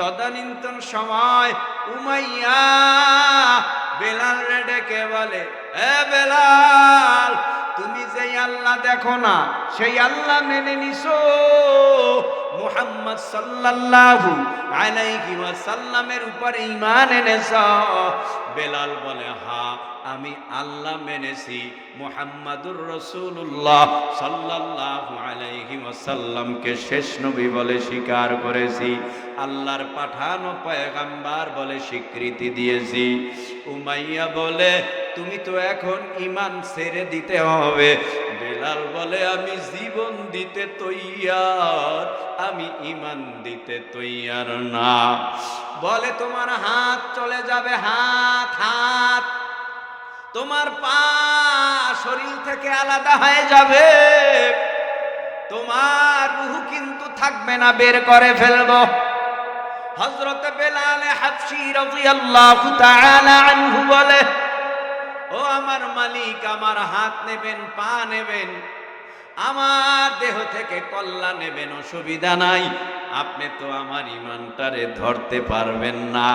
তদানীন্তন সময় উমাইয়া বেলাল রে ডেকে বলে, এ বেলাল, তুমি যেই আল্লাহ দেখো না সেই আল্লাহ মেনে নিছো? মুহাম্মদ সাল্লাল্লাহু আলাইহি ওয়াসাল্লামের উপরে ঈমান এনেছো? বেলাল বলে, হ্যাঁ, আমি আল্লাহ মেনেছি, মুহাম্মাদুর রাসূলুল্লাহ সাল্লাল্লাহু আলাইহি ওয়াসাল্লামকে শেষ নবী বলে স্বীকার করেছি, আল্লাহর পাঠানো পয়গম্বর বলে স্বীকৃতি দিয়েছি। উমাইয়া বলে, তুমি তো এখন ঈমান ছেড়ে দিতে হবে। বেলাল বলে, আমি জীবন দিতে তৈয়ার, আমি ঈমান দিতে তৈয়ার না। বলে, তোমার হাত চলে যাবে, হাত হাত, তোমার পা শরীর থেকে আলাদা হয়ে যাবে, তোমার রূহ কিন্তু থাকবে না, বের করে ফেলবো। হযরত বেলাল হাবশী রাদিয়াল্লাহু তাআলা আনহু বলে, ও আমার মালিক, আমার হাত নেবেন, পা নেবেন, আমার দেহ থেকে কল্লা নেবেন, অসুবিধা নাই, আপনি তো আমার ঈমানটারে ধরতে পারবেন না,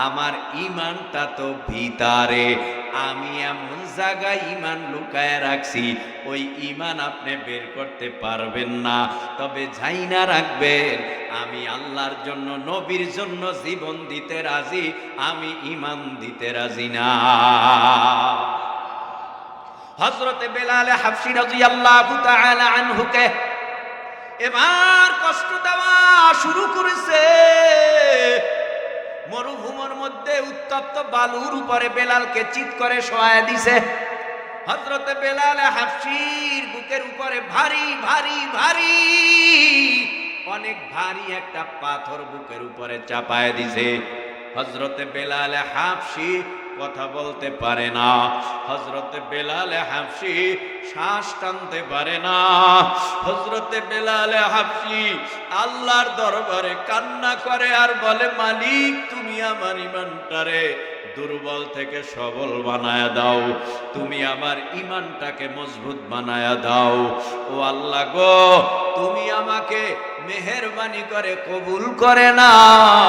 আমার ঈমানটা তো ভিতরে, আমি এমন জায়গায় ঈমান লুকায় রাখছি, ওই ঈমান আপনি বের করতে পারবেন না। তবে জাইনা রাখবেন, আমি আল্লাহর জন্য, নবীর জন্য জীবন দিতে রাজি, আমি ঈমান দিতে রাজি না। হযরতে বেলাল হাবশী রাদিয়াল্লাহু তাআলা আনহুকে এবার কষ্ট দেওয়া শুরু করেছে। মরুভূমির মধ্যে উত্তপ্ত বালুর উপরে বেলালকে চিৎ করে শোয়ায় দিছে। হযরতে বেলাল হাবশীর বুকের উপরে ভারী ভারী ভারী, অনেক ভারী একটা পাথর বুকের উপরে চাপায় দিছে। হযরতে বেলাল হাবশী কথা বলতে পারে না, হযরতে বেলাল হাবশী শ্বাস টানতে পারে না। হযরতে বেলাল হাবশী আল্লাহর দরবারে কান্না করে আর বলে, মালিক, তুমি আমার ঈমানটারে দুর্বল থেকে সবল বানায়া দাও, তুমি আমার ঈমানটাকে মজবুত বানায়া দাও। ও আল্লাহ গো, তুমি আমাকে মেহেরবানি করে কবুল করে নাও।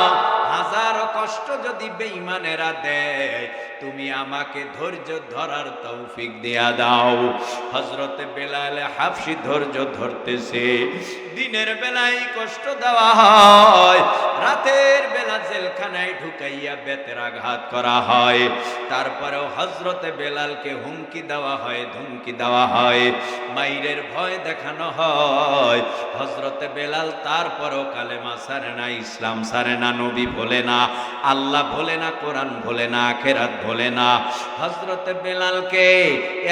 হাজারো কষ্ট যদি বেঈমানেরা দেয়, তুমি আমাকে ধৈর্য ধরার তৌফিক দিয়া দাও। হযরতে বেলাল হাবশী ধৈর্য ধরতেছে। দিনের বেলায় কষ্ট দেওয়া হয়, রাতের বেলা জেলখানায় ঢুকাইয়া বেতের আঘাত করা হয়, তারপরেও হযরতে বেলালকে হুমকি দেওয়া হয়, ধমকি দেওয়া হয়, মাইরের ভয় দেখানো হয়। হযরতে বেলাল তারপরেও কালেমা ছাড়ে না, ইসলাম ছাড়ে না, নবী ভোলে না, আল্লাহ ভোলে না, কোরআন ভোলে না, আখিরাত ভোলে না। হযরতে বেলালকে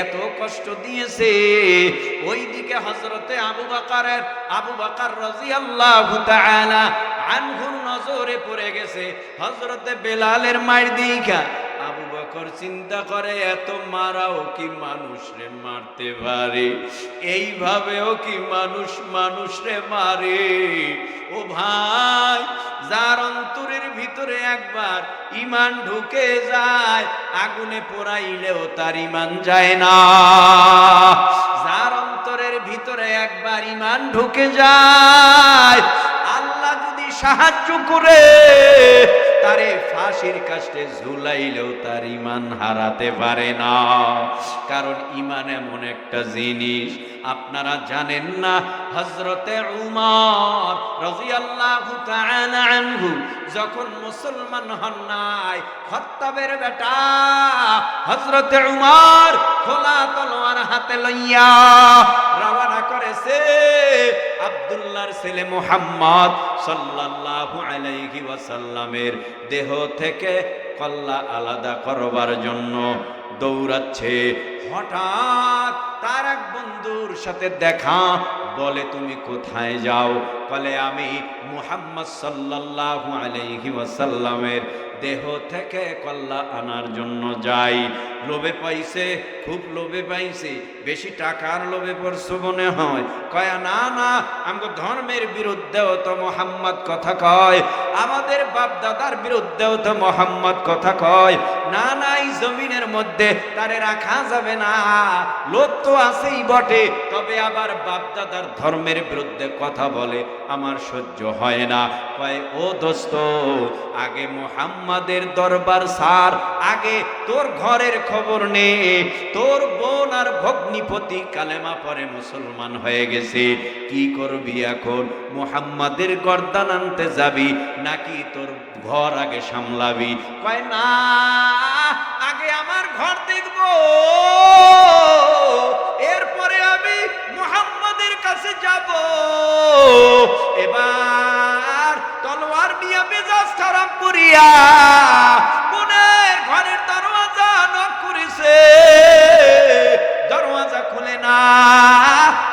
এত কষ্ট দিয়েছে। ওইদিকে হযরতে আবু বকর রাদিয়াল্লাহু তাআলা আনহুর নজরে পড়ে গেছে হযরতে বেলালের মার দিকা। আবু বকর চিন্তা করে, এত মারাও কি মানুষরে মারতে পারে, এইভাবেও কি মানুষ মানুষরে মারে? ও ভাই, যার অন্তরের ভিতরে একবার ঈমান ঢুকে যায়, আগুনে পোড়াইলেও তার ঈমান যায় না। যার অন্তরের ভিতরে একবার ঈমান ঢুকে যায়, আল্লাহ যদি সাহায্য করে, তারে ফাঁসির কাস্টে ঝুলাইলেও তার ঈমান হারাতে পারে না। কারণ ঈমান এমন একটা জিনিস, আপনারা জানেন না, হযরতে উমর রাদিয়াল্লাহু তাআলা আনহু যখন মুসলমান হন নাই, খাত্তাবের বেটা হযরতে উমর খোলা তলোয়ার হাতে লইয়া রওনা করেছে আব্দুল্লাহর ছেলে মুহাম্মদ সাল্লাল্লাহু আলাইহি ওয়াসাল্লামের দেহ থেকে কল্লা আলাদা করবার জন্য দৌড়াচ্ছে। হঠাৎ তার এক বন্ধুর সাথে দেখা, বলে, তুমি কোথায় যাও? বলে, আমি মুহাম্মদ সাল্লাল্লাহু আলাইহি ওয়াসাল্লামের দেহ থেকে কল্লা আনার জন্য যাই। লোভে পাইছে, খুব লোভে পাইছে, বেশি টাকার লোভে পড়ছো মনে হয়। কয় না না, আমগো ধর্মের বিরুদ্ধেও তো মোহাম্মদ কথা কয়, আমাদের বাপ দাদার বিরুদ্ধেও তো মোহাম্মদ কথা কয়। না না, এই জমিনের মধ্যে তারে রাখা যাবে না, লোভ তো আছেই বটে, তবে আবার বাপ দাদার ধর্মের বিরুদ্ধে কথা বলে আমার সহ্য হয় না। কয় ও দোস্ত, আগে মুহাম্মাদের দরবার সার, আগে তোর ঘরের খবর নে, তোর বোন আর ভগ্নিপতি কালেমা পরে মুসলমান হয়ে গেছে, কি করবি এখন? মুহাম্মাদের গর্দান আনতে যাবি নাকি তোর ঘর আগে সামলাবি? কয় না, আগে আমার ঘর দেখব, এরপরে আমি মুহাম্মাদের কাছে যাব। এবার তলোয়ার নিয়ে মেজাজ খারাপ করিয়া বোনের ঘরের দরওয়াজা নক করেছে, দরওয়াজা খুলে না,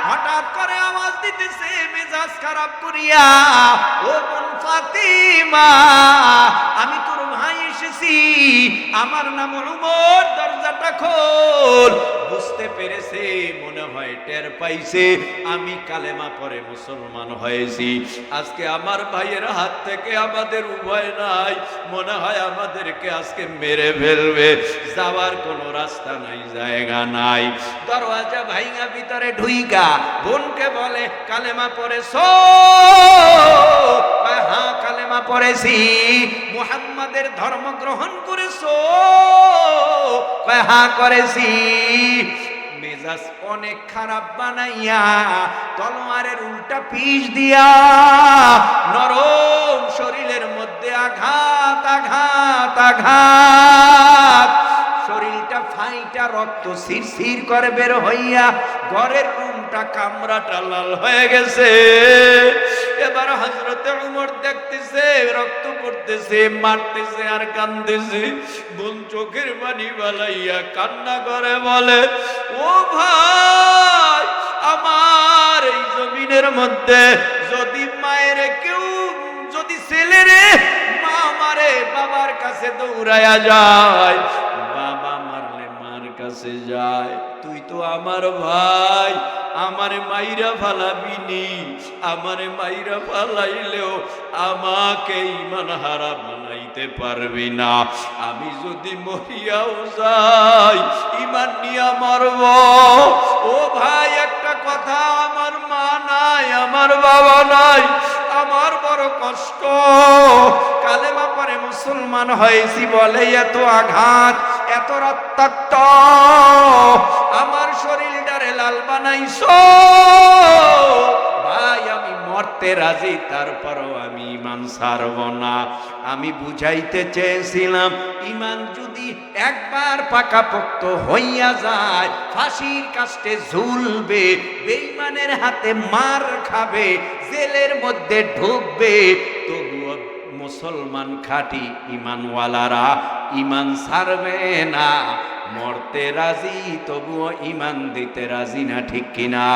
হঠাৎ করে আওয়াজ দিতেছে মেজাজ খারাপ করিয়া, ও বোন ফাতিমা, আমি তোর ভাই এসেছি, আমার নাম উমর, দরজাটা খোল। বুঝতে পেরেছে, মনে হয় টের পাইছে আমি কালেমা পরে মুসলমান হয়েছি। আজকে আমার ভাইয়ের হাত থেকে আমাদের উভয় নাই, মনে হয় আমাদেরকে আজকে মেরে ফেলবে, যাওয়ার কোনো রাস্তা নাই, জায়গা নাই। দরওয়াজা ভাইঙা ভিতরে ঢুইকা বোনকে বলে কালেমা পড়েছো? হ্যাঁ কালেমা পড়েছি। মুহাম্মাদের ধর্ম গ্রহণ করেছো? হ্যাঁ করেছি। মেজাজ অনেক খারাপ বানাইয়া তলোয়ারের উল্টা পিঠ দিয়া নরম শরীরের মধ্যে আঘাত আঘাত আঘাত, শরীরটা ফাইটা রক্ত শিরশির করে বের হইয়া ঘরের রুমটা কামরাটা লাল হয়ে গেছে। এবার হযরতে উমর দেখতেছে রক্ত পড়তেছে, মারতেছে আর কাঁদতেছে। বোন চোখের পানি বালাইয়া কান্না করে বলে, ও ভাই আমার, এই জমিনের মধ্যে যদি মায়ের কেউ, যদি ছেলেরে মা মারে বাবার কাছে দৌড়ায়া যায়, বাবা মারলে মার কাছে যায়, তুই তো আমার ভাই, আমারে মাইরা ফালাবিনি, আমারে মাইরা ফালাইলেও আমাকে ঈমান হারা বানাইতে পারবি না। আমি যদি মরিয়াও যাই ঈমান নিয়ে মরব। ও ভাই একটা কথা, আমার মা নাই, আমার বাবা নাই, আমার বড় কষ্ট, কালেমা পরে মুসলমান হয়েছি বলে এত আঘাত, এত রক্তাক্ত, আমার শরীরটারে লাল বানাইছো। ভাই আমি মরতে রাজি, তারপরও আমি ঈমান ছাড়ব না। আমি বুঝাইতে চেয়েছিলাম ঈমান যদি একবার পাকাপোক্ত হইয়া যায়, ফাঁসির কাস্টে ঝুলবে, বেঈমানের হাতে মার খাবে, জেলের মধ্যে ঢুকবে, তবুও মুসলমান খাঁটি ঈমানওয়ালারা ঈমান ছাড়বে না, মরতে রাজি তবুও ঈমান দিতে রাজি না, ঠিক কিনা?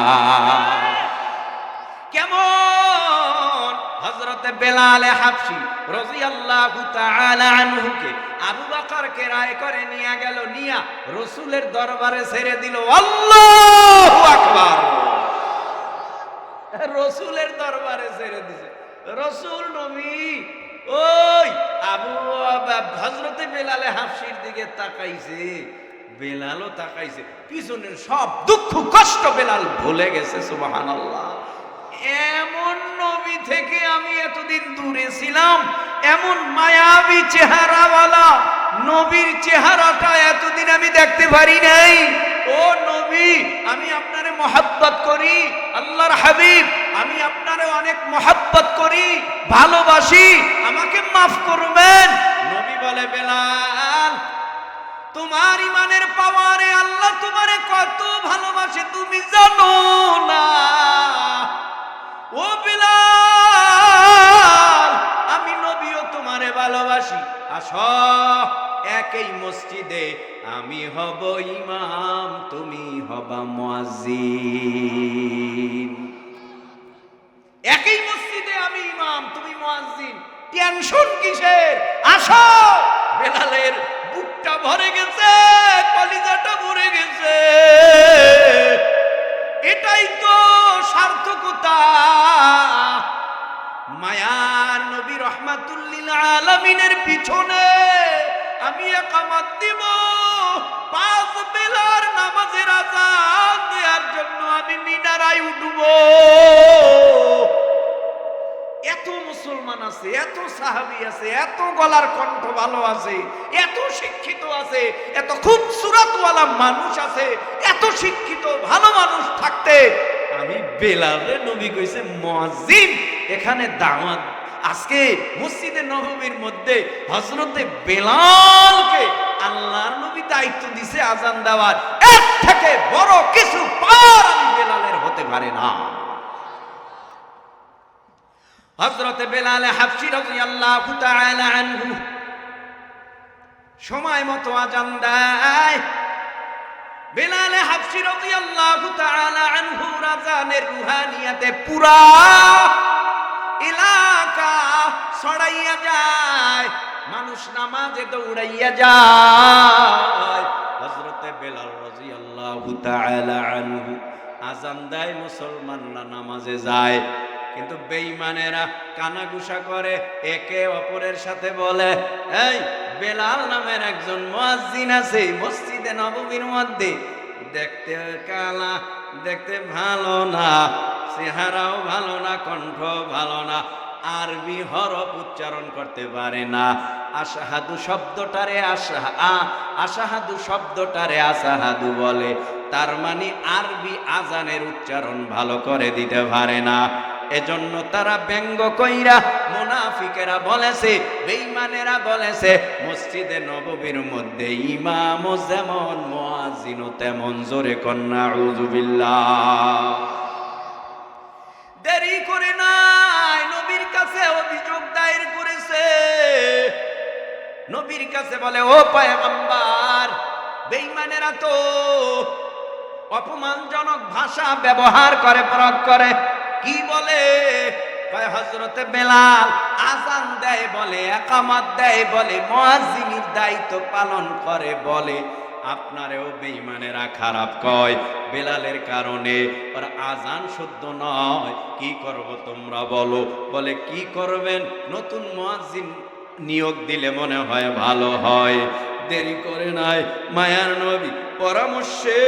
কেমন হযরতে বেলাল হাবশী রাদিয়াল্লাহু তাআলা আনহুকে আবু বকরকে রায় করে নিয়ে গেল, নিয়া রাসূলের দরবারে ছেড়ে দিল। আল্লাহু আকবার! রাসূলের দরবারে ছেড়ে দিছে। রাসূল নবী ওই হযরতে বেলাল হাবশীর দিকে তাকাইছে, বেলালও তাকাইছে, পিছনের সব দুঃখ কষ্ট বেলাল ভুলে গেছে। সুবহানাল্লাহ! এমন নবী থেকে আমি এতদিন দূরে ছিলাম, এমন মায়াবী চেহারাওয়ালা নবীর চেহারাটা এতদিন আমি দেখতে পারি নাই। ও নবী, আমি আপনারে মহব্বত করি, আল্লাহর হাবিব, আমি আপনারে অনেক মহব্বত করি, ভালোবাসি, আমাকে মাফ করবেন। নবী বলে, বেলাল তোমার ঈমানের পাওয়ারে আল্লাহ তোমারে কত ভালোবাসে তুমি জানো না। ও বেলাল, আমি নবীও তোমারে ভালোবাসি, আসো একই মসজিদে আমি হব ইমাম, তুমি হবা মুয়াজ্জিন। একই মসজিদে আমি ইমাম, তুমি মুয়াজ্জিন, টেনশন কিসের? আসো। বেলালের বুকটা ভরে গেছে, কলিজাটা ভরে গেছে। এটাই তো সার্থকতা। মায়ার নবী রাহমাতুল লিল আলামিনের পিছনে আমি ইকামত দিব, 5 বেলার নামাজের আযান দেওয়ার জন্য আমি মিনারায় উঠব। এত মুসলমান আছে, এত সাহাবী আছে, এত গলার কণ্ঠ ভালো আছে, এত শিক্ষিত আছে, এত খুবসুরতওয়ালা মানুষ আছে, এত শিক্ষিত ভালো মানুষ থাকতে আমি বেলালে নবী কইছে মুয়াজ্জিন এখানে দাওয়াত। আজকে মসজিদে নববীর মধ্যে হযরতে বেলালকে আল্লাহর নবী দায়িত্ব দিয়েছে আযান দেওয়ার। এর থেকে বড় কিছু পার আমি বেলালের হতে পারে না। হযরতে বেলাল হাবশী রাদিয়াল্লাহু তাআলা আনহু সময় মতো আযান দেয়। বেলাল হাবশী রাদিয়াল্লাহু তাআলা আনহু আযানের রুহানিয়াতে পুরা এলাকা ছড়াইয়া যায়, মানুষ নামাজে দৌড়াইয়া যায়। হযরতে বেলাল রাদিয়াল্লাহু তাআলা আনহু আযান দেয়, মুসলমানরা নামাজে যায়। কিন্তু বেঈমানেরা কানাঘুষা করে, একে অপরের সাথে বলে, এই বেলাল নামের একজন মুয়াজ্জিন আছে মসজিদে নববীর মধ্যে, দেখতে কালা, দেখতে ভালো না, চেহারাও ভালো না, কণ্ঠ ভালো না, আরবি হরফ উচ্চারণ করতে পারে না, আশহাদু শব্দটারে আশহাদু শব্দটারে আসাহাদু বলে, তার মানে আরবি আজানের উচ্চারণ ভালো করে দিতে পারে না। এজন্য তারা ব্যঙ্গ কইরা মুনাফিকেরা বলেছে, বেঈমানেরা বলেছে, মসজিদে নববীর মধ্যে ইমামও যেমন মুয়াজ্জিনও তেমন। জোরে কন্না আউযুবিল্লাহ। দেরি করে নাই, নবীর কাছে অভিযোগ দায়ের করেছে। নবীর কাছে বলে, ও পয়গম্বর, বেঈমানেরা তো অপমানজনক ভাষা ব্যবহার করে, প্রয়োগ করে। কি বলে? হযরতে বেলাল আযান দেয় বলে, ইকামত দেয় বলে, মুয়াজ্জিনের দায়িত্ব পালন করে বলে, আপনারেও বেঈমানেরা খারাপ কয়। বেলালের কারণে আর আযান শুদ্ধ নয়, কি করব তোমরা বলো? বলে, কি করবেন? নতুন মুয়াজ্জিন নিয়োগ দিলে মনে হয় ভালো হয়। দেরি করে নাই, মায়ার নবী পরামর্শে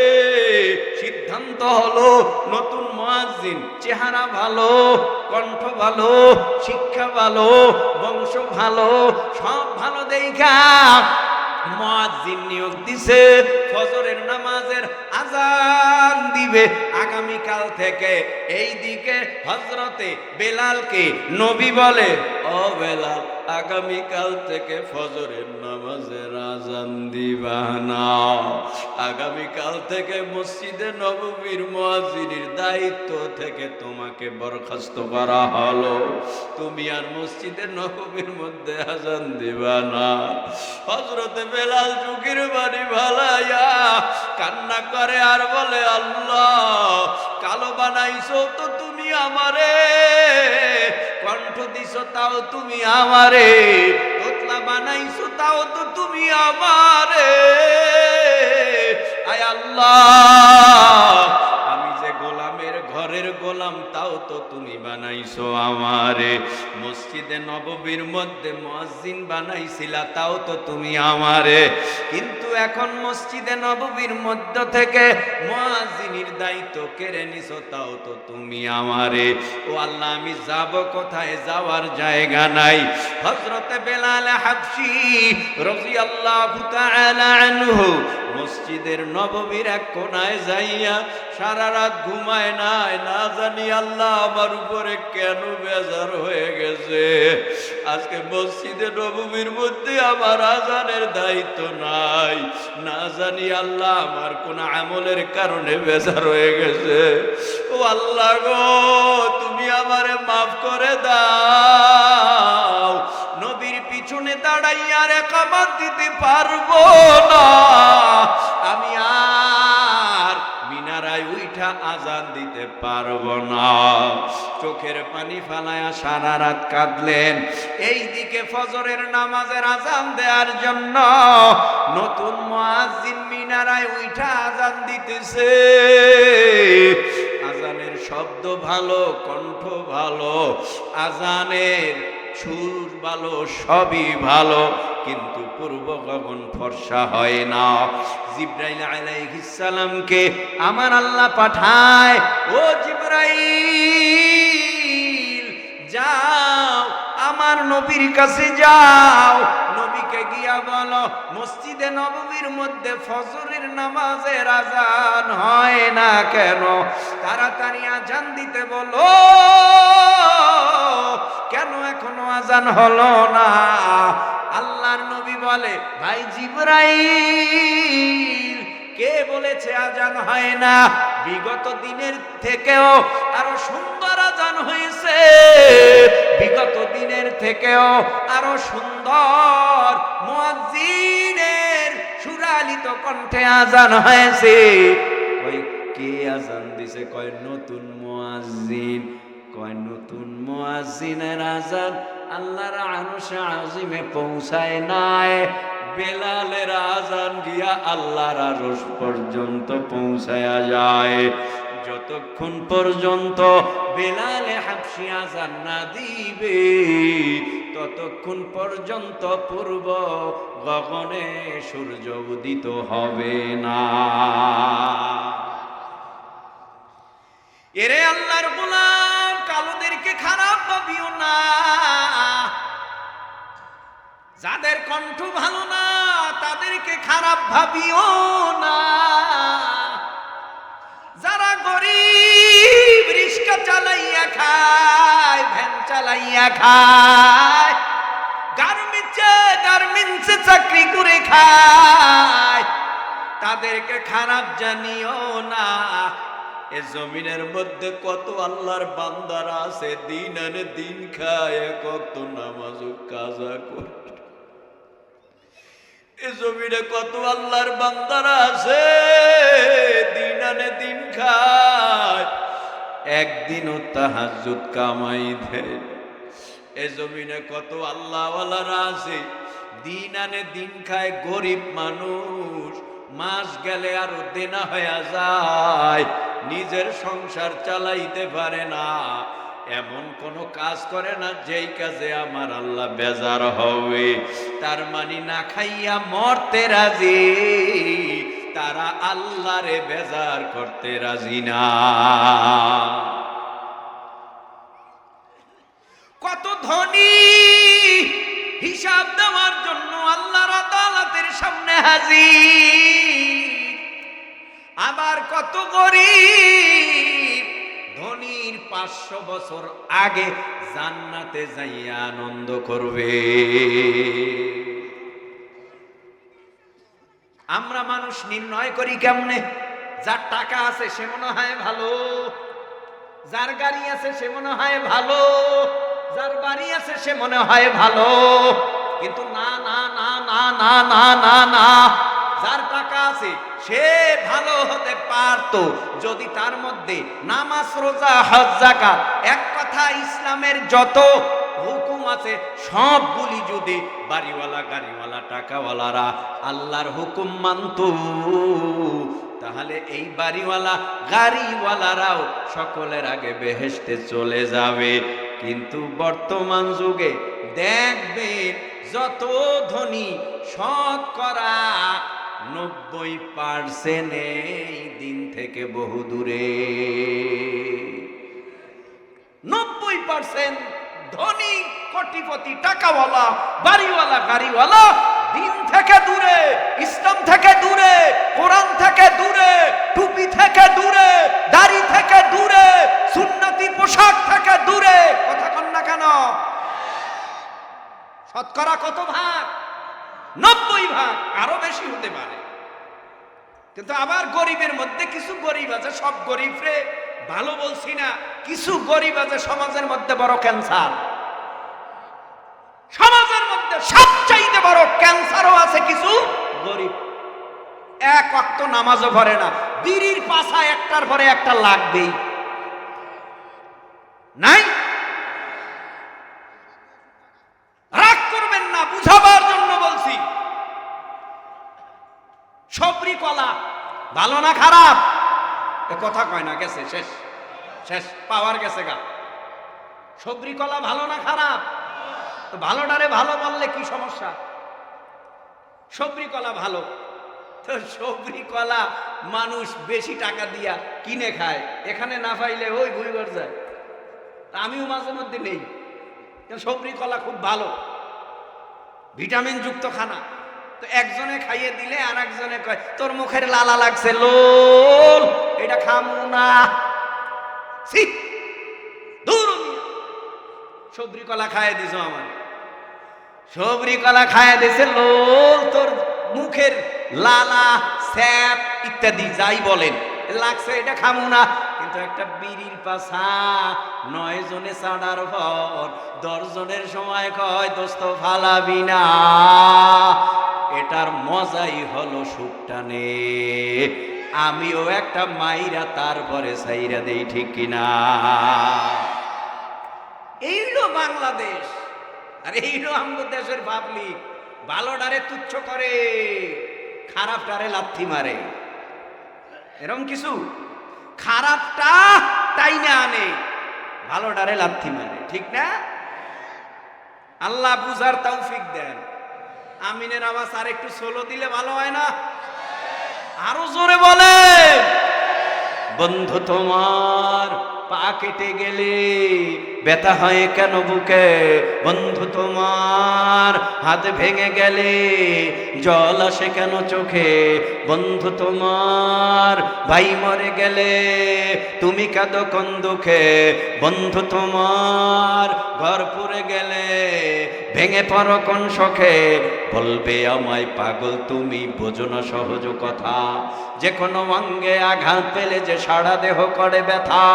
সিদ্ধান্ত হলো, নতুন মুয়াজ্জিন চেহারা ভালো, কণ্ঠ ভালো, শিক্ষা ভালো, বংশ ভালো, সব ভালো দেখা মুয়াজ্জিন নিয়োগ দিছে। ফজরের নামাজের আযান দিবে আগামীকাল থেকে। এই দিকে হযরতে বেলালকে নবী বলে, ও বেলাল, আগামীকাল থেকে ফজরের নামাজের আযান দিবা না। আগামীকাল থেকে মসজিদে নববীর মুয়াজ্জিনের দায়িত্ব থেকে তোমাকে বরখাস্ত করা হলো। তুমি আর মসজিদে নববীর মধ্যে আযান দিবা না। হযরতে বেলাল চোখের বাড়ি ভালাইয়া কান্না করে আর বলে, আল্লাহ, কালো বানাইছো তো তুমি আমারে, কণ্ঠ দিছো তাও তুমি আমারে, তোতলা বানাইছো তাও তো তুমি আমারে। আয় আল্লাহ, আমি যে গোলামের ঘরের গোলাম তাও তো তুমি বানাইছো আমারে। মসজিদে নববীর মধ্যে মুয়াজ্জিন বানাইছিলা তাও তো তুমি আমারে, কিন্তু এখন মসজিদে নববীর মধ্য থেকে মুয়াজ্জিনের দায়িত্ব কেড়ে নিছো তাও তো তুমি আমারে। ও আল্লাহ, আমি যাব কোথায়? যাওয়ার জায়গা নাই। হযরতে বেলাল হাবশী রাদিয়াল্লাহু তাআলা আনহু মসজিদের নববীর এক কোনায় যাইয়া সারা রাত ঘুমায় নাই। না জানি আল্লাহ আমার উপরে কেন বেজার হয়ে গেছে। আজকে মসজিদে নববীর মধ্যে আমার আযানের দায়িত্ব নাই। না জানি আল্লাহ আমার কোন আমলের কারণে বেজার হয়ে গেছে। ও আল্লাহ গো, তুমি আমারে মাফ করে দাও। নবীর পিছনে দাঁড়াইয়া ইকামত দিতে পারবো না। আমি আর মিনারা মিনারায় উঠা আজান দিতে পারবো না। চোখের পানি ফালায়া সারা রাত কাঁদলেন। এইদিকে ফজরের নামাজের আজান দেওয়ার জন্য নতুন মুয়াজ্জিন মিনারায় উঠা আজান দিতেছে। আজানের শব্দ ভালো, কণ্ঠ ভালো, আজানের সুর ভালো, সবই ভালো, কিন্তু পূর্ব গগন ফর্সা হয় না। জিবরাইল আলাইহিস সালামকে আমার আল্লাহ পাঠায়, ও জিবরাইল যাও আমার নবীর কাছে যাও, নবীকে গিয়া বলো মসজিদে নববীর মধ্যে ফজরের নামাজের আজান হয় না কেন, তাড়াতাড়ি আজান দিতে বলো, কেন এখনো আজান হলো না? আল্লাহর নবী বলে, ভাই জিবরাইল, কে বলেছে আজান হয় না? বিগত দিনের থেকেও আরো সুন্দর আজান হয়েছে, বিগত দিনের থেকেও আরো সুন্দর মুয়াজ্জিনের সুরালিত কণ্ঠে আজান হয়েছে। কই কে আজান দিছে? কয় নতুন মুয়াজ্জিন। কয় নতুন মুয়াজ্জিনের আজান আল্লাহর আরশে আজিমে পৌঁছায় নাই, বেলালের আজান গিয়া আল্লাহর আরশ পর্যন্ত পৌঁছায়া যায়। যতক্ষণ পর্যন্ত বেলালে হাবশী আজান না দিবে ততক্ষণ পর্যন্ত পূর্ব গগনে সূর্য উদিত হবে না। এরে আল্লাহর গোলাম, কালোদেরকে খারাপ ভাবিও না, যাদের কণ্ঠ ভালো না তাদেরকে খারাপ ভাবিও না, যারা গরিব রিক্সা চালাইয়া খায়, ভ্যান চালাইয়া খায়, গার্মেন্টসে চাকরি করে খায়, তাদেরকে খারাপ জানিও না। এ জমিনের মধ্যে কত আল্লাহর বান্দারা আছে দিন আনে দিন খায়, কত নামাজ কাজা করে। এ জমিনে কত আল্লাহর বান্দারা আছে দিন আনে দিন খায়, একদিনও তাহাজ্জুদ কামাই দেয়। এ জমিনে কত আল্লাহওয়ালারা আছে দিন আনে দিন খায়, গরিব মানুষ, মাস গেলে আরো দেনা হয়ে যায়, নিজের সংসার চালাইতে পারে না, এমন কোন কাজ করে না যেই কাজে আমার আল্লাহ বেজার হবে। তার মানে না খাইয়া মরতে রাজি, তারা আল্লাহরে বেজার করতে রাজি না। কত ধনী হিসাব দেওয়ার জন্য আল্লাহর আদালতের সামনে হাজির, আবার কত গরিব ধনীর 500 বছর আগে জান্নাতে যাইয়া আনন্দ করবে। আমরা মানুষ নির্ণয় করি কেমনে? যার টাকা আছে সে মনে হয় ভালো, যার গাড়ি আছে সে মনে হয় ভালো, যার বাড়ি আছে সে মনে হয় ভালো, কিন্তু না না না না না না না না, যার টাকা আছে সে ভালো হতে পারতো যদি তার মধ্যে নামাজ, রোজা, হজ, যাকাত, এক কথা ইসলামের যত হুকুম আছে সবগুলি যদি বাড়িওয়ালা, গাড়িওয়ালা, টাকাওয়ালারা আল্লাহর হুকুম মানত, তাহলে এই বাড়িওয়ালা, গাড়িওয়ালারাও সকলের আগে বেহেশতে চলে যাবে। কিন্তু বর্তমান যুগে দেখবেন যত ধনী, শতকরা 90% এই দিন থেকে বহু দূরে। 90% ধনী, কোটিপতি, টাকাওয়ালা, বাড়িওয়ালা, গাড়িওয়ালা দিন থেকে দূরে, ইসলাম থেকে দূরে, কোরআন থেকে দূরে, টুপি থেকে দূরে, দাড়ি থেকে দূরে, সুন্নতি পোশাক থেকে দূরে। কথা কন না কেন? শতকরা কত ভাগ? 90 ভাগ, আরো বেশি হতে পারে। কিন্তু আবার গরিবের মধ্যে কিছু গরিব আছে, সব গরিব রে ভালো বলছি না, কিছু গরিব আছে সমাজের মধ্যে বড় ক্যান্সার, সমাজের মধ্যে সবচাইতে বড় ক্যান্সারও আছে কিছু গরিব। এক ওয়াক্ত নামাজও পড়ে না, বিড়ির পাশা একটার পরে একটা লাগবেই। নাই, রাগ করবেন না, বুঝাবার জন্য বলছি। সবরি কলা ভালো না খারাপ? কথা কয় না, গেছে, শেষ শেষ, পাওয়ার গেছে গা। সবরি কলা ভালো না খারাপ? তো ভালোটারে ভালো বললে কি সমস্যা? সবরি কলা ভালো, তো সবরি কলা মানুষ বেশি টাকা দিয়া কিনে খায়, এখানে না পাইলে ওই ভুইগর যায়। আমিও মাঝে মধ্যে নেই, সবরি কলা খুব ভালো, ভিটামিন যুক্ত খানা। তো একজনে খাইয়ে দিলে আর একজনে কয় তোর মুখের লালা লাগছে, লোল এটা খামু না। সবরি কলা খাইয়ে দিছ আমার, সবরি কলা খাইয়ে দিছে, লোল তোর মুখের লালা স্যাপ ইত্যাদি যাই বলেন লাগছে, এটা খামু না। কিন্তু একটা বিড়ির পাশা 9 জনে ছাড়ার পর 10 জনের সময় কয় দোস্ত ফালাবি না, এটার মজাই হলো সুখটানে। আমিও একটা মাইরা তারপরে সাইরা দেই, ঠিক কিনা? এইলো বাংলাদেশ, আর এইলো আমাদের দেশের পাবলিক। ভালোটারে তুচ্ছ করে, খারাপটারে লাথি মারে। এরকম কিছু খারাপটা টাইনে আনে, ভালোটারে লাথি মারে, ঠিক না? আল্লাহ বুঝার তৌফিক দেন। আমিনের আওয়াজ আর একটু সোলো দিলে ভালো হয় না? আরো জোরে বলে। বন্ধু তোমার পা কেটে গেলে ব্যথা হয় কেন বুকে? বন্ধু তোমার হাত ভেঙে গেলে জল আসে কেন চোখে? বন্ধু তোমার ভাই মরে গেলে তুমি কাঁদো কোন দুঃখে? বন্ধু তোমার ঘর পুড়ে গেলে ভেঙে পড়ো কোন শোকে? বলবে আমায় পাগল তুমি, বোঝো না সহজ কথা। যে কোনো অঙ্গে আঘাত পেলে যে সারা দেহ করে ব্যথা,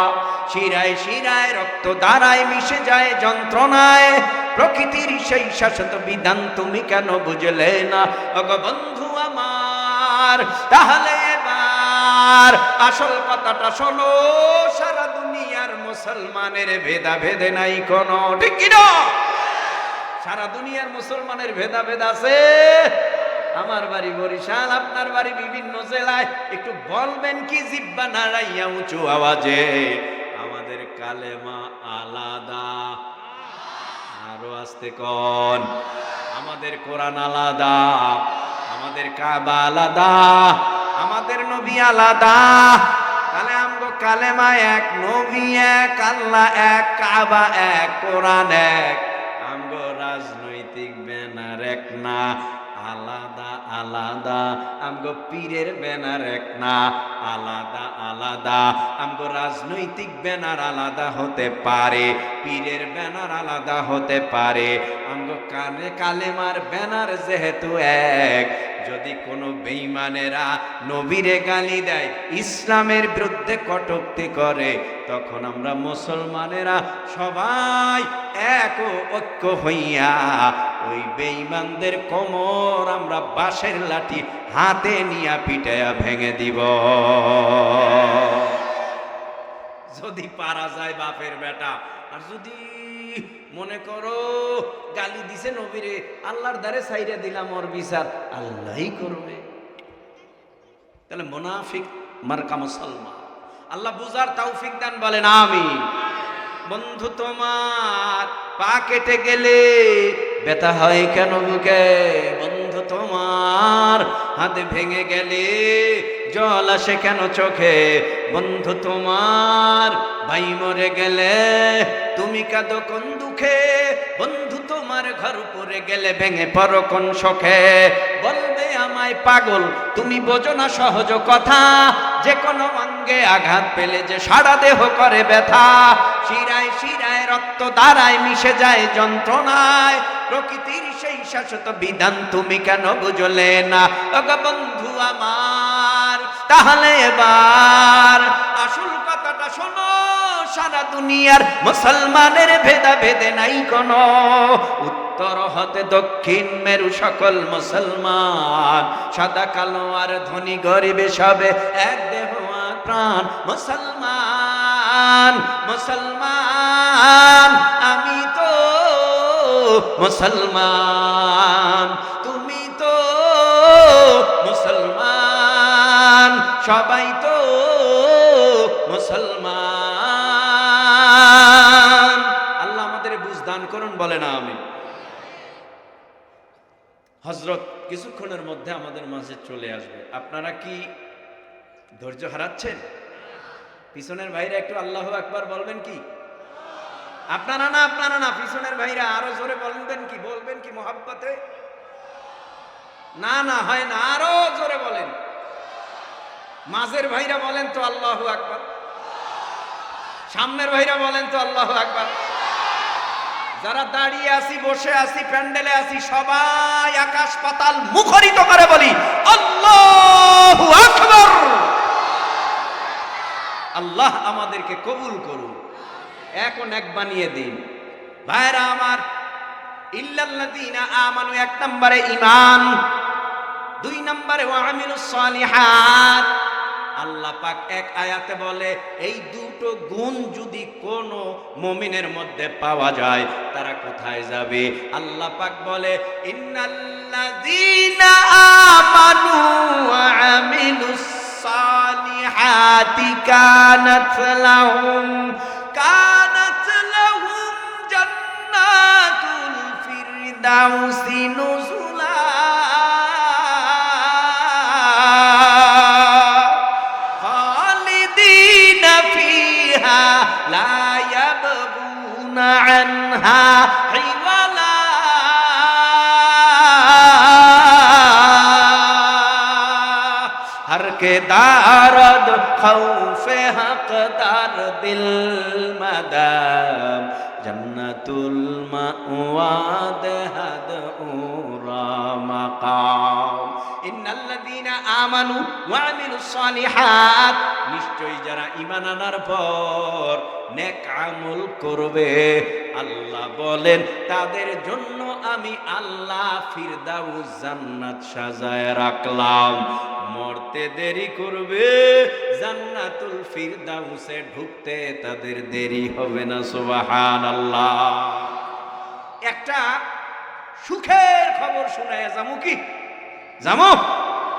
শিরায় শিরায় রক্ত দ্বারায় মিশে যায় যন্ত্রণায়। প্রকৃতির সেই শাশ্বত বিধান তুমি কেন বুঝলে না? ওগো বন্ধু আমার, তাহলে এবার আসল কথাটা শোনো। সারা দুনিয়ার মুসলমানের ভেদাভেদ নাই কোনো, ঠিক কি না? সারা দুনিয়ার মুসলমানের ভেদাভেদ আছে। আমার বাড়ি বরিশাল, আপনার বাড়ি বিভিন্ন জেলায়। একটু বলবেন কি জিব্বা নাড়াইয়া উঁচু আওয়াজে, আমাদের কালেমা আলাদা। আরো আস্তে কোন, আমাদের কোরআন আলাদা, আমাদের কাবা আলাদা, আমাদের নবী আলাদা। তাহলে আমগো কালেমা এক, নবী এক, আল্লাহ এক, কাবা এক, কোরআন এক। আমগো রাজনৈতিক ব্যানার এক না, আলাদা আলাদা। আমগো পীরের ব্যানার এক না, আলাদা আলাদা। আমগো রাজনৈতিক ব্যানার আলাদা হতে পারে, পীরের ব্যানার আলাদা হতে পারে, আমগো কালেমার ব্যানার যেহেতু এক। যদি কোনো বেঈমানেরা নবীরে গালি দেয়, ইসলামের বিরুদ্ধে কটূক্তি করে, তখন আমরা মুসলমানেরা সবাই এক ঐক্য হইয়া ওই বেঈমানদের কোমর আমরা বাঁশের লাঠি হাতে নিয়ে পিটায়া ভেঙে দিব। যদি পারা যায় বাপের বেটা। আর যদি মনে করো গালি দিছে নবীরে, আল্লাহর দ্বারে ছাইরে দিলাম, ওর বিচার আল্লাহই করবে, তাহলে মুনাফিক মার্কা মুসলমান। আল্লাহ বুঝার তৌফিক দান, বলেন আমিন। বন্ধু তোমার পা কেটে গেলে ব্যথা হয় কেন বুকে? বন্ধু তোমার হাত ভেঙে গেলে জল আসে কেন চোখে? বন্ধু তোমার ভাই মরে গেলে তুমি কাঁদো কোন দুঃখে? বন্ধু তোমার ঘর পড়ে গেলে ভেঙে পড়ো কোন শোকে? বলবে আমায় পাগল তুমি বোঝো না সহজ কথা। যে কোনো অঙ্গে আঘাত পেলে যে সারা দেহ করে ব্যথা, শিরায় শিরায় রক্ত দ্বারায় মিশে যায় যন্ত্রণায়। প্রকৃতির সেই শাশ্বত বিধান তুমি কেন বুঝলে না? ওগো বন্ধু আমার, তাহলে এবার আসল কথাটা শোনো। সারা দুনিয়ার মুসলমানের ভেদাভেদে নাই কোনো, উত্তর হতে দক্ষিণ মেরু সকল মুসলমান, সাদা কালো আর ধনী গরিবে সবে এক দেহ আর প্রাণ মুসলমান। মুসলমান আমি তো মুসলমান, তুমি তো মুসলমান, সবাই তো মুসলমান। আল্লাহ আমাদের বুঝদান করুন, বলে না আমি। হযরত কিছুক্ষণের মধ্যে আমাদের মাঝে চলে আসবে। আপনারা কি ধৈর্য হারাচ্ছেন? পিছনের ভাইরা একটু আল্লাহু আকবার বলবেন কি? আপনারা না, পিছনের ভাইরা আরো জোরে বলবেন কি? বলবেন কি মোহাব্বতে? না হয় না, আরো জোরে বলেন। মাঝের ভাইরা বলেন তো আল্লাহু আকবার, সামনের ভাইরা বলেন তো আল্লাহু আকবার। যারা দাঁড়িয়ে আছি, বসে আছি, প্যান্ডেলে আছি, সবাই আকাশ পাতাল মুখরিত করে বলি আল্লাহু আকবার। আল্লাহ আমাদেরকে কবুল করুন, এখন এক বানিয়ে দিন। ভাইরা আমার, ইল্লাল্লাযীনা আমানু, এক নম্বরে ঈমান, দুই নম্বরে ওয়া আমিলুস সালিহাত। আল্লাহ পাক এক আয়াতে বলে এই দুটো গুণ যদি কোনো মুমিনের মধ্যে পাওয়া যায় তারা কোথায় যাবে? আল্লাহ পাক বলে ইন্নাল্লাযীনা আমানু ওয়া আমিলুস সালিহাতি কানাত লাহুম জান্নাতুল ফিরদাউসি নুজুলা। খালিদিনা ফিহা লা ইয়াবগুনা আনহা হিওয়ালা। हर के दारद खौफे हकदार दिल मदाम जन्नतुल मावाद हद उरा मकाम। इन्नल्लज़ीना आमानू व अमिलुस सालिहात, নিশ্চয়ই যারা ঈমান আনার পর নেক আমল করবে আল্লাহ বলেন তাদের জন্য আমি আল্লাহ ফিরদাউস জান্নাত সাজায় রাখলাম। মরতে দেরি করবে, জান্নাতুল ফিরদাউসে ঢুকতে তাদের দেরি হবে না। সুবহানাল্লাহ। একটা সুখের খবর শোনায় যামু কি? যামু?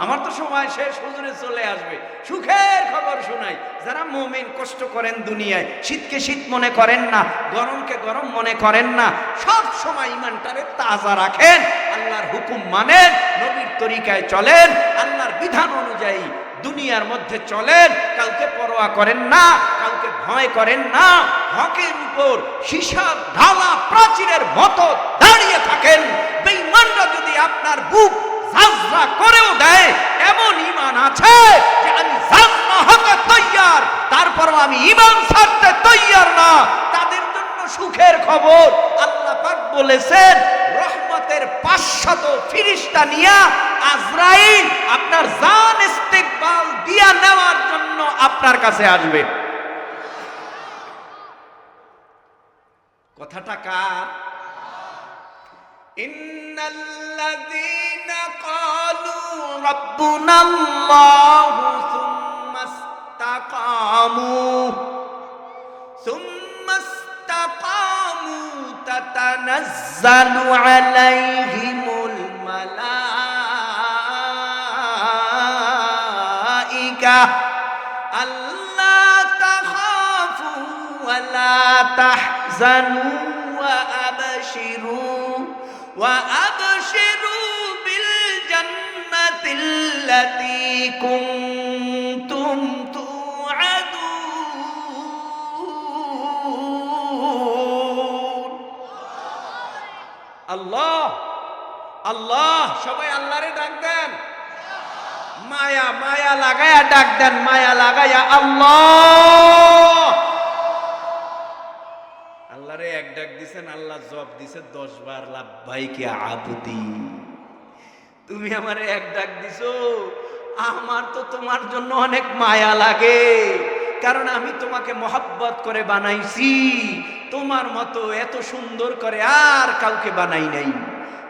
আমার তো সময় শেষ, হুজুরে চলে আসবে। সুখের খবর শোনাই। যারা মুমিন, কষ্ট করেন দুনিয়ায়, শীতকে শীত মনে করেন না, গরমকে গরম মনে করেন না, সব সময় ঈমানটারে তাজা রাখেন, আল্লাহর হুকুম মানেন, নবীর তরিকায় চলেন, আল্লাহর বিধান অনুযায়ী দুনিয়ার মধ্যে চলেন, কাউকে পরোয়া করেন না, কাউকে ভয় করেন না, হকের উপর সীসার ঢালা প্রাচীরের মতো দাঁড়িয়ে থাকেন। বেঈমানরা যদি আপনার বুক জাজরা করেও দেয়, এমন ঈমান আছে যে আমি জাজরা হতে তৈয়ার, তারপরও আমি ঈমান ছাড়তে তৈয়ার না, তাদের জন্য সুখের খবর। আল্লাহ পাক বলেছেন রহমতের 500 ফেরেশতা নিয়ে আজরাইল আপনার জান ইস্তেকবাল দিয়া নেওয়ার জন্য আপনার কাছে আসবে। কথাটা কার? ইন্নাল্লাযীনা ক্বালু রাব্বুনাল্লাহু সুম্মা ইসতাকামু তাতানাজ্জালু আলাইহিমুল মালাইকা আল্লা তাখাফু ওয়া লা তাহজানু وأبشروا بالجنة التي كنتم توعدون। الله الله সবাই আল্লাহরে ডাক দেন, মায়া মায়া লাগায়া ডাক দেন, মায়া লাগায়া আল্লাহ। আল্লাহরে এক ডাক দিছেন, আল্লাহ জবাব দিছে 10 বার লাব্বাইকে আবদি। তুমি আমারে এক ডাক দিছো, আমার তো তোমার জন্য অনেক মায়া লাগে, কারণ আমি তোমাকে মহব্বত করে বানাইছি, তোমার মতো এত সুন্দর করে আর কাউকে বানাই নাই,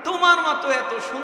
তোমার মতো এত সুন্দর